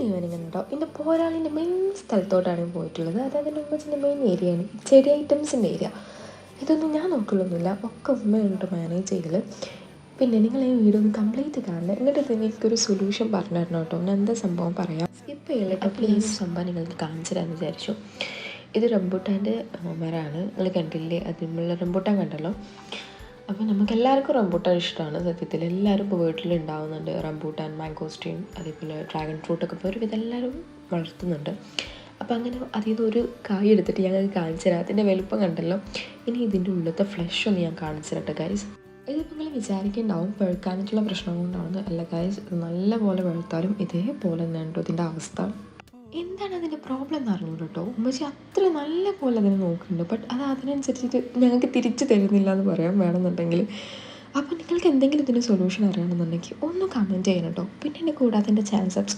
Evening ഉണ്ടോ ഇതിൻ്റെ പോരാളിൻ്റെ main സ്ഥലത്തോട്ടാണ് പോയിട്ടുള്ളത്. അതായത് എൻ്റെ ഉമ്മച്ചിൻ്റെ മെയിൻ ഏരിയയാണ് ഈ ചെടി ഐറ്റംസിൻ്റെ ഏരിയ. ഇതൊന്നും ഞാൻ നോക്കുള്ളൊന്നുമില്ല, ഒക്കെ ഉമ്മയുണ്ട് മാനേജ് ചെയ്യൽ. പിന്നെ നിങ്ങൾ ഈ വീഡിയോ ഒന്ന് കംപ്ലീറ്റ് കാണണം, എന്നിട്ട് തന്നെ എനിക്കൊരു സൊല്യൂഷൻ പറഞ്ഞു തരണം കേട്ടോ. ഞാൻ എന്താ സംഭവം പറയാം, സ്കിപ്പ് ചെയ്യല്ലോ കേട്ടോ പ്ലീസ്. സംഭവം നിങ്ങൾക്ക് കാണിച്ചു തരാമെന്ന് വിചാരിച്ചു. ഇത് റംബൂട്ടാൻ്റെ മരമാണ്, നിങ്ങൾ കണ്ടില്ലേ, അതിനുള്ള റംബൂട്ടാൻ കണ്ടല്ലോ. അപ്പോൾ നമുക്ക് എല്ലാവർക്കും റംബൂട്ടാൻ ഇഷ്ടമാണ് സത്യത്തിൽ. എല്ലാവരും ഇപ്പോൾ വീട്ടിലുണ്ടാവുന്നുണ്ട് റംബൂട്ടാൻ, മാംഗോസ്റ്റീൻ, അതേപോലെ ഡ്രാഗൺ ഫ്രൂട്ടൊക്കെ ഇപ്പോൾ ഒരുവിധം എല്ലാവരും വളർത്തുന്നുണ്ട്. അപ്പോൾ അങ്ങനെ അതിൽ നിന്ന് ഒരു കായ് എടുത്തിട്ട് ഞങ്ങൾക്ക് കാണിച്ചു തരാം. അതിൻ്റെ വലുപ്പം കണ്ടല്ലോ. ഇനി ഇതിൻ്റെ ഉള്ളിലത്തെ ഫ്ലഷ് ഒന്ന് ഞാൻ കാണിച്ചു തരട്ടെ ഗൈസ്. ഇതിപ്പോൾ നിങ്ങൾ വിചാരിക്കുന്നുണ്ടാവും പഴുക്കാനായിട്ടുള്ള പ്രശ്നം കൊണ്ടാണ്. അല്ല ഗൈസ്, ഇത് നല്ല പോലെ പഴുത്താലും ഇതേപോലെ തന്നെ ഉണ്ടോ ഇതിൻ്റെ അവസ്ഥ. എന്താണ് അതിൻ്റെ പ്രോബ്ലം എന്ന് അറിഞ്ഞു കേട്ടോ. ഉമ്മച്ചി അത്ര നല്ല പോലെ അതിനെ നോക്കുന്നുണ്ട്, ബട്ട് അത് അതിനനുസരിച്ചിട്ട് ഞങ്ങൾക്ക് തിരിച്ചു തരുന്നില്ല എന്ന് പറയാൻ വേണമെന്നുണ്ടെങ്കിൽ. അപ്പോൾ നിങ്ങൾക്ക് എന്തെങ്കിലും ഇതിന് സൊല്യൂഷൻ അറിയണമെന്നുണ്ടെങ്കിൽ ഒന്ന് കമൻറ്റ് ചെയ്യണം കേട്ടോ. പിന്നെ എന്നെ കൂടാതെ എൻ്റെ ചാനൽ സബ്സ്ക്രൈബ്